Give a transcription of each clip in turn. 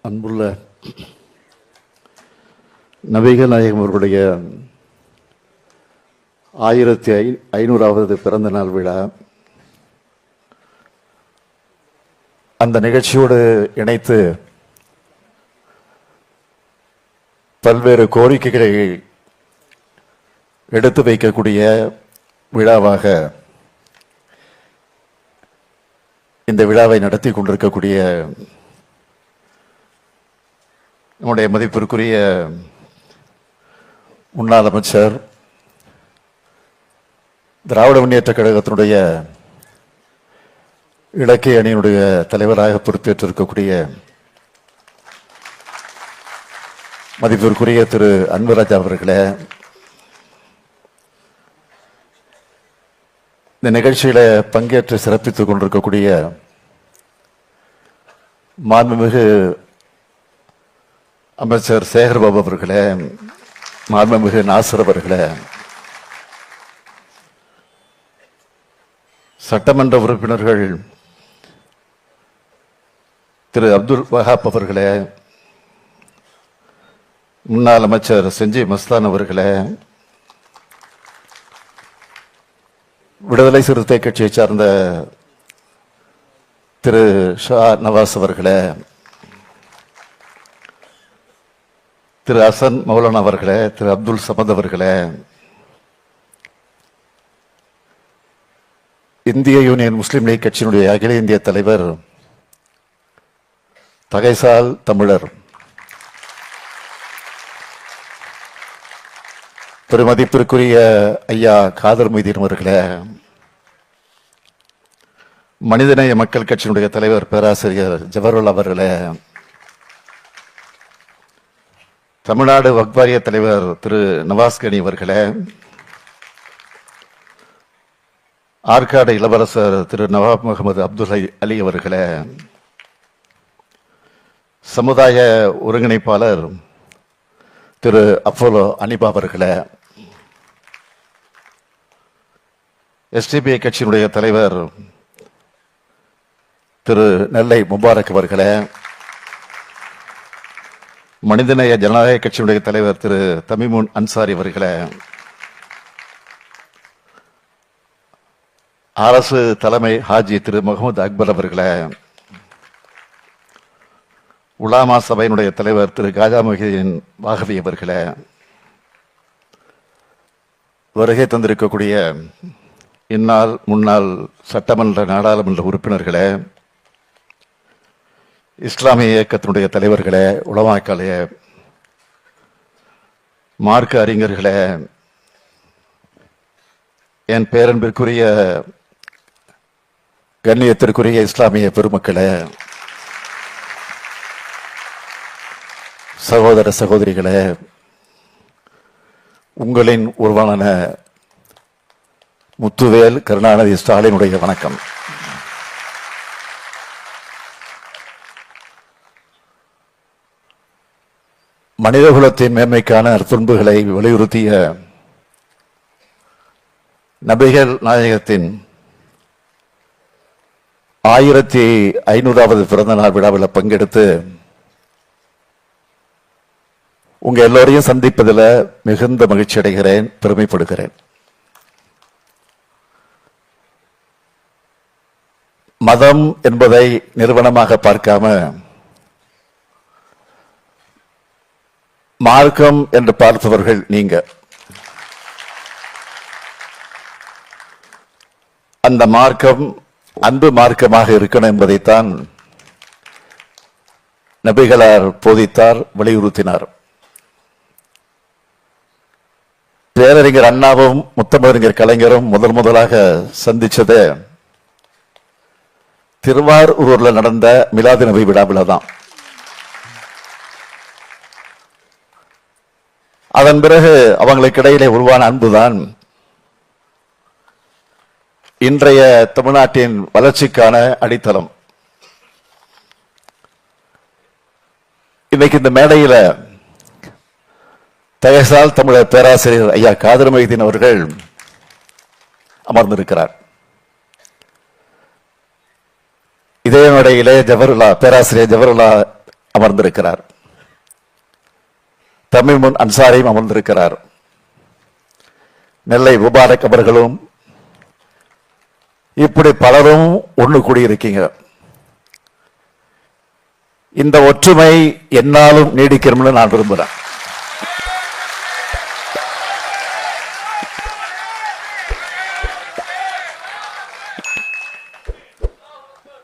அன்புள்ள நபிகள் நாயகம் அவர்களுடைய 1500வது பிறந்த நாள் விழா, அந்த நிகழ்ச்சியோடு இணைத்து பல்வேறு கோரிக்கைகளை எடுத்து வைக்கக்கூடிய விழாவாக இந்த விழாவை நடத்தி கொண்டிருக்கக்கூடிய நம்முடைய மதிப்பிற்குரிய முன்னாள் அமைச்சர், திராவிட முன்னேற்ற கழகத்தினுடைய இலக்கிய அணியினுடைய தலைவராக பொறுப்பேற்றிருக்கக்கூடிய மதிப்பிற்குரிய திரு அன்புராஜ் அவர்களே, இந்த நிகழ்ச்சியில பங்கேற்று சிறப்பித்துக் கொண்டிருக்கக்கூடிய மாண்புமிகு அமைச்சர் சேகர்பாபு அவர்களே, மாண்புமிகு நாசர் அவர்களே, சட்டமன்ற உறுப்பினர்கள் திரு அப்துல் வஹாப் அவர்களே, முன்னாள் அமைச்சர் செஞ்சி மஸ்தான் அவர்களே, விடுதலை சிறுத்தை கட்சியை சார்ந்த திரு ஷா நவாஸ் அவர்களே, திரு ஹசன் மௌலானா அவர்களே, திரு அப்துல் சமத் அவர்களே, இந்திய யூனியன் முஸ்லீம் லீக் கட்சியினுடைய அகில இந்திய தலைவர் தகைசால் தமிழர், பெருமதிப்பிற்குரிய ஐயா காதர் மொய்தீன் அவர்களே, மனிதநேய மக்கள் கட்சியினுடைய தலைவர் பேராசிரியர் ஜவஹர்லால் அவர்களே, தமிழ்நாடு வக்ஃப் வாரிய தலைவர் திரு நவாஸ் கனி அவர்களே, ஆற்காடு இளவரசர் திரு நவாப் முகமது அப்துல் அலி அவர்களே, சமுதாய ஒருங்கிணைப்பாளர் திரு அப்போலோ அனிபா அவர்களே, எஸ்டிபிஐ கட்சியினுடைய தலைவர் திரு நெல்லை முபாரக் அவர்களே, மனிதநேய ஜனநாயக கட்சியினுடைய தலைவர் திரு தமிமுன் அன்சாரி அவர்களே, அரசு தலைமை ஹாஜி திரு முகமது அக்பர் அவர்களே, உலாமா சபையினுடைய தலைவர் திரு காஜா மொஹிதீன் வாகவி அவர்களே, வருகை தந்திருக்கக்கூடிய இந்நாள் முன்னாள் சட்டமன்ற நாடாளுமன்ற உறுப்பினர்களே, இஸ்லாமிய இயக்கத்தினுடைய தலைவர்களே, உலமாக்களே, மார்க்க அறிஞர்களே, என் பேரன்பிற்குரிய கண்ணியத்திற்குரிய இஸ்லாமிய பெருமக்களே, சகோதர சகோதரிகளே, உங்களின் உருவான முத்துவேல் கருணாநிதி ஸ்டாலினுடைய வணக்கம். மனிதகுலத்தின் மேன்மைக்கான அற்புண்புகளை வலியுறுத்திய நபிகள் நாயகத்தின் 1500வது பிறந்த நாள் விழாவில் பங்கெடுத்து உங்க எல்லோரையும் சந்திப்பதில் மிகுந்த மகிழ்ச்சி அடைகிறேன், பெருமைப்படுகிறேன். மதம் என்பதை நிறுவனமாக பார்க்காம மார்க்கம் என்று பார்ப்பவர்கள் நீங்க. அந்த மார்க்கம் அன்பு மார்க்கமாக இருக்கணும் என்பதைத்தான் நபிகளார் போதித்தார், வலியுறுத்தினார். பேரறிஞர் அண்ணாவும் முத்தமிழறிஞர் கலைஞரும் முதலாக சந்திச்சது திருவாரூர்ல நடந்த மிலாது நபி விழாவில் தான். அதன் பிறகு அவங்களுக்கு இடையிலே உருவான அன்புதான் இன்றைய தமிழ்நாட்டின் வளர்ச்சிக்கான அடித்தளம். இன்னைக்கு இந்த மேடையில் தகைசால் தமிழர் பேராசிரியர் ஐயா காதர் மொய்தீன் அவர்கள் அமர்ந்திருக்கிறார். இதே மேடையிலே பேராசிரியர் ஜவஹர்லால் அமர்ந்திருக்கிறார். தமிமுன் அன்சாரியும் அமர்ந்திருக்கிறார். நெல்லை முபாரக் அவர்களும், இப்படி பலரும் ஒன்று கூடியிருக்கீங்க. இந்த ஒற்றுமை என்னாலும் நீடிக்கணும்னு நான் விரும்புகிறேன்.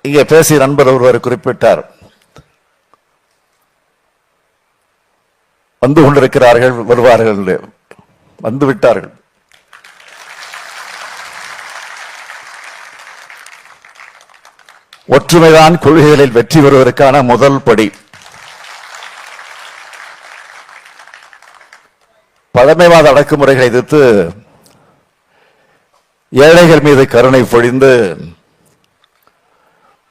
இங்கே பேசிய நண்பர் ஒருவர் குறிப்பிட்டார், வந்து கொண்டிருக்கிறார்கள், வருவார்கள், வந்து விட்டார்கள். ஒற்றுமைதான் கொள்கைகளில் வெற்றி பெறுவதற்கான முதல் படி. பழமைவாத அடக்குமுறைகளை எதிர்த்து ஏழைகள் மீது கருணை பொழிந்து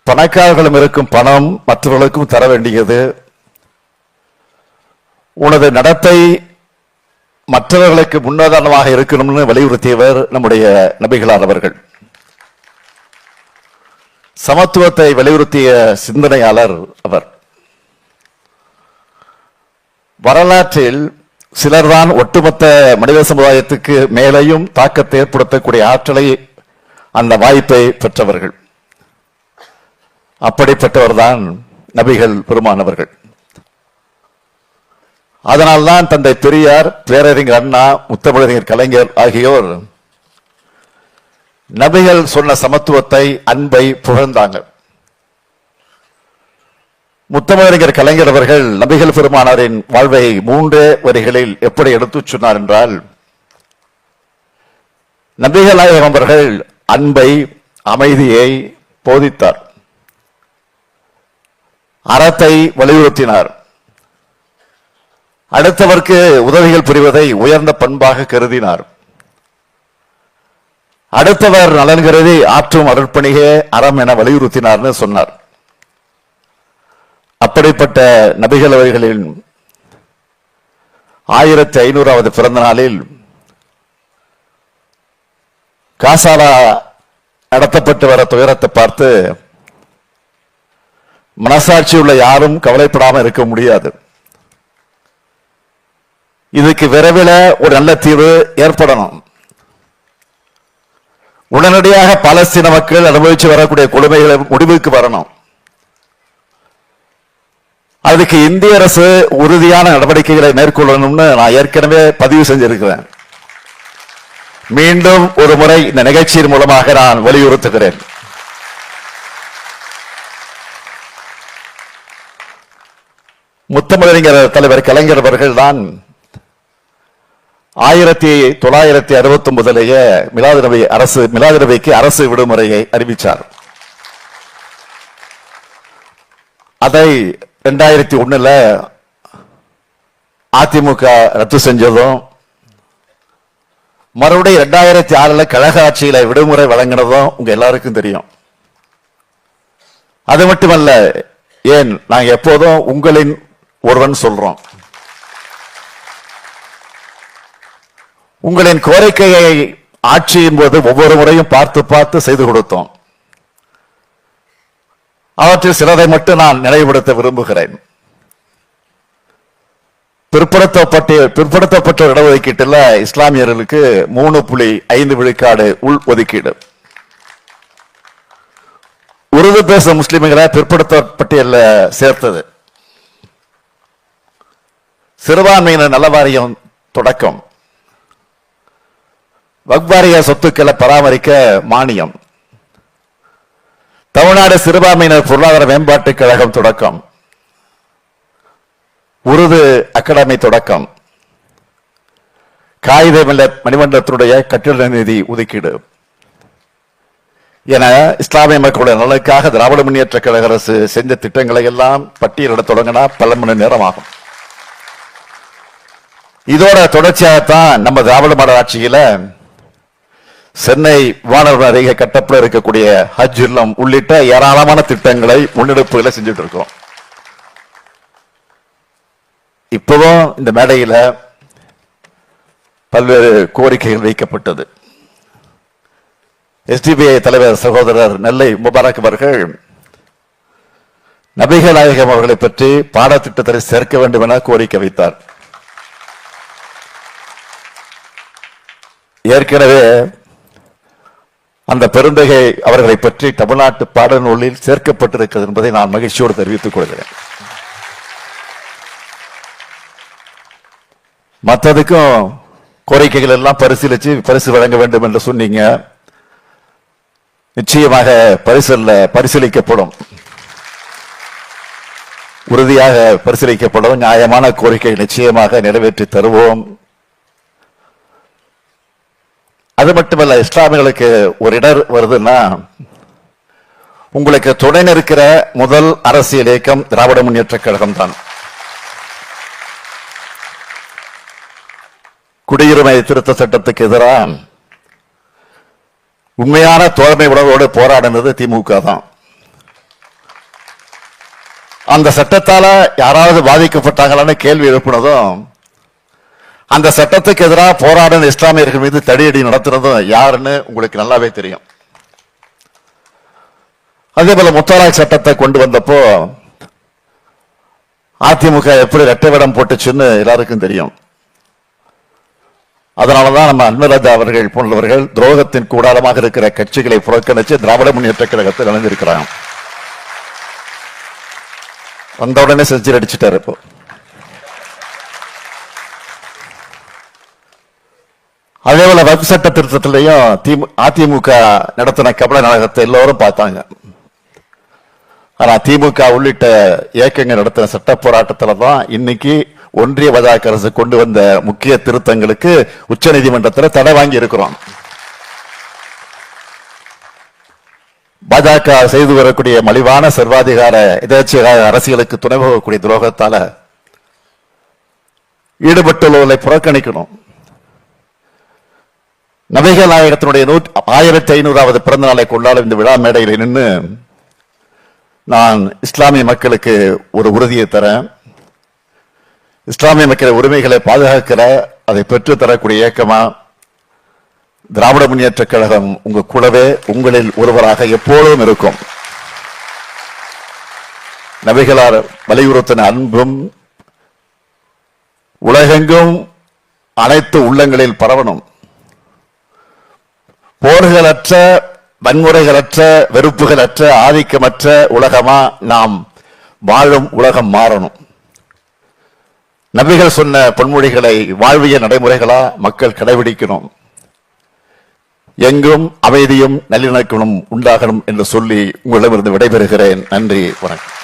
பணக்காரர்களும் இருக்கும் பணம் மற்றவர்களுக்கும் தர வேண்டியது, உனது நடத்தை மற்றவர்களுக்கு முன்னுதாரணமாக இருக்கணும்னு வலியுறுத்தியவர் நம்முடைய நபிகளார் அவர்கள். சமத்துவத்தை வலியுறுத்திய சிந்தனையாளர் அவர். வரலாற்றில் சிலர்தான் ஒட்டுமொத்த மனித சமுதாயத்துக்கு மேலேயும் தாக்கத்தை ஏற்படுத்தக்கூடிய ஆற்றலை, அந்த வாய்ப்பை பெற்றவர்கள். அப்படிப்பட்டவர்தான் நபிகள் பெருமானவர்கள். அதனால்தான் தந்தை பெரியார், பேரறிஞர் அண்ணா, முத்தமிழறிஞர் கலைஞர் ஆகியோர் நபிகள் சொன்ன சமத்துவத்தை, அன்பை புகழ்ந்தாங்க. முத்தமிழறிஞர் கலைஞர் அவர்கள் நபிகள் பெருமானாரின் வாழ்வை 3 வரிகளில் எப்படி எடுத்துச் சொன்னார் என்றால், நபிகள் நாயகம் அவர்கள் அன்பை, அமைதியை போதித்தார், அறத்தை வலியுறுத்தினார், அடுத்தவர்க்கு உதவிகள் புரிவதை உயர்ந்த பண்பாக கருதினார், அடுத்தவர் நலன் கருதி ஆற்றும் அருட்பணியே அறம் என வலியுறுத்தினார்னு சொன்னார். அப்படிப்பட்ட நபிகள் அவர்களின் 1500வது பிறந்த நாளில் காசாலா நடத்தப்பட்டு வர துயரத்தை பார்த்து மனசாட்சி உள்ள யாரும் கவலைப்படாமல் இருக்க முடியாது. இதுக்கு விரைவில் ஒரு நல்ல தீர்வு ஏற்படணும். உடனடியாக பாலஸ்தீன மக்கள் அனுபவிச்சு வரக்கூடிய கொடுமைகளை முடிவுக்கு வரணும். அதுக்கு இந்திய அரசு உறுதியான நடவடிக்கைகளை மேற்கொள்ளணும்னு நான் ஏற்கனவே பதிவு செஞ்சிருக்கிறேன். மீண்டும் ஒரு முறை இந்த நிகழ்ச்சியின் மூலமாக நான் வலியுறுத்துகிறேன். முத்தமிழறிஞர் தலைவர் கலைஞர் அவர்கள் தான் 1969 மிலாது நபிக்கு அரசு விடுமுறையை அறிவித்தார். அதை 2001 அதிமுக ரத்து செஞ்சதும், மறுபடியும் 2006 கழக ஆட்சியில விடுமுறை வழங்கினதும் உங்க எல்லாருக்கும் தெரியும். அது மட்டுமல்ல, ஏன் நாங்க எப்போதும் உங்களின் ஒருவன் சொல்றோம். உங்களின் கோரிக்கையை ஆட்சியின் போது ஒவ்வொரு முறையும் பார்த்து பார்த்து செய்து கொடுத்தோம். அவற்றில் சிலரை மட்டும் நான் நினைவுபடுத்த விரும்புகிறேன். பிற்படுத்தப்பட்ட இடஒதுக்கீட்டில் இஸ்லாமியர்களுக்கு 3.5 விழுக்காடு உள் ஒதுக்கீடு. உருது பேசும் முஸ்லிம்களை பிற்படுத்தப்பட்டியல்ல சேர்த்தது. சிறுபான்மையினர் நல வாரியம் தொடக்கம். வக்பாரிய சொத்துக்களை பராமரிக்க மானியம். தமிழ்நாடு சிறுபான்மையினர் பொருளாதார மேம்பாட்டுக் கழகம் தொடக்கம். உருது அகாடமி தொடக்கம். காகித மணிமண்டலத்தினுடைய கட்டிட நிதி ஒதுக்கீடு என இஸ்லாமிய மக்களுடைய நலனுக்காக திராவிட முன்னேற்ற கழக அரசு செஞ்ச திட்டங்களை எல்லாம் பட்டியலிட தொடங்கினா பல மணி நேரம் ஆகும். இதோட தொடர்ச்சியாகத்தான் நம்ம திராவிட மாடல் ஆட்சியில சென்னை வானவர் அருகே கட்டப்பட இருக்கக்கூடிய ஹஜ் இல்லம் உள்ளிட்ட ஏராளமான திட்டங்களை முன்னெடுப்புகளை செஞ்சுட்டு இருக்கோம். இப்பவும் இந்த மேடையில் பல்வேறு கோரிக்கைகள் வைக்கப்பட்டது. SDPI தலைவர் சகோதரர் நெல்லை முபாரக் அவர்கள் நபிகள் நாயகம் அவர்களை பற்றி பாடத்திட்டத்தில் சேர்க்க வேண்டும் என கோரிக்கை வைத்தார். ஏற்கனவே அந்த பெருந்தகை அவர்களை பற்றி தமிழ்நாட்டு பாடநூலில் சேர்க்கப்பட்டிருக்கிறது என்பதை நான் மகிழ்ச்சியோடு தெரிவித்துக் கொள்கிறேன். மற்றதுக்கும் கோரிக்கைகள் எல்லாம் பரிசீலிச்சு பரிசு வழங்க வேண்டும் என்று சொன்னீங்க. நிச்சயமாக பரிசீலிக்கப்படும், உறுதியாக பரிசீலிக்கப்படும். நியாயமான கோரிக்கை நிச்சயமாக நிறைவேற்றி தருவோம். அது மட்டுமல்ல, இஸ்லாமியர்களுக்கு ஒரு இடர் வருதுன்னா, உங்களுக்கு துணை நிற்கிற முதல் அரசியல் இயக்கம் திராவிட முன்னேற்ற கழகம் தான். குடியுரிமை திருத்த சட்டத்துக்கு எதிராக உண்மையான தோழமை உணர்வோடு போராடினது திமுக தான். அந்த சட்டத்தால யாராவது பாதிக்கப்பட்டாங்களான்னு கேள்வி எழுப்பினதும், அந்த சட்டத்துக்கு எதிராக போராடின இஸ்லாமியர்கள் மீது தடியடி நடத்துறதும் யாருன்னு உங்களுக்கு நல்லாவே தெரியும். அதே போல முத்தலாக் சட்டத்தை கொண்டு வந்தப்போ அதிமுக எப்படி இரட்டை வேடம் போட்டுச்சுன்னு எல்லாருக்கும் தெரியும். அதனாலதான் நம்ம அன்வராஜா அவர்கள் போன்றவர்கள் துரோகத்தின் கூடாரமாக இருக்கிற கட்சிகளை புறக்கணிச்சு திராவிட முன்னேற்ற கழகத்தில் இணைந்திருக்கிறாங்க. வந்த உடனே செஞ்சு அடிச்சுட்டாரு. இப்போ அதே போல வக்ஃப் சட்ட திருத்தத்திலையும் அதிமுக நடத்தின கபட நாடகத்தை எல்லோரும் பார்த்தாங்க. ஆனா திமுக உள்ளிட்ட இயக்கங்கள் நடத்தின சட்ட போராட்டத்துல தான் இன்னைக்கு ஒன்றிய பாஜக அரசு கொண்டு வந்த முக்கிய திருத்தங்களுக்கு உச்ச நீதிமன்றத்தில் தடை வாங்கி இருக்கிறோம். பாஜக செய்து வரக்கூடிய மலிவான சர்வாதிகார எதேச்சைய அரசியலுக்கு துணை போகக்கூடிய துரோகத்தால ஈடுபட்டுள்ளவர்களை புறக்கணிக்கணும். நபிகள் நாயகத்தினுடைய 1500வது பிறந்த நாளை கொண்டாடும் இந்த விழா மேடையில் நின்று நான் இஸ்லாமிய மக்களுக்கு ஒரு உறுதியை தரேன். இஸ்லாமிய மக்கள் உரிமைகளை பாதுகாக்கிற, அதை பெற்று தரக்கூடிய இயக்கமா திராவிட முன்னேற்ற கழகம் உங்க கூடவே உங்களில் ஒருவராக எப்போதும் இருக்கும். நபிகளார் வலியுறுத்தின அன்பும் உலகெங்கும் அனைத்து உள்ளங்களில் பரவணும். போர்களற்ற, வன்முறைகளற்ற, வெறுப்புகளற்ற, ஆதிக்கமற்ற உலகமா நாம் வாழும் உலகம் மாறணும். நபிகள் சொன்ன பொன்மொழிகளை வாழ்வியல் நடைமுறைகளா மக்கள் கடைபிடிக்கணும். எங்கும் அமைதியும் நல்லிணக்கமும் உண்டாகணும் என்று சொல்லி உங்களிடமிருந்து விடைபெறுகிறேன். நன்றி, வணக்கம்.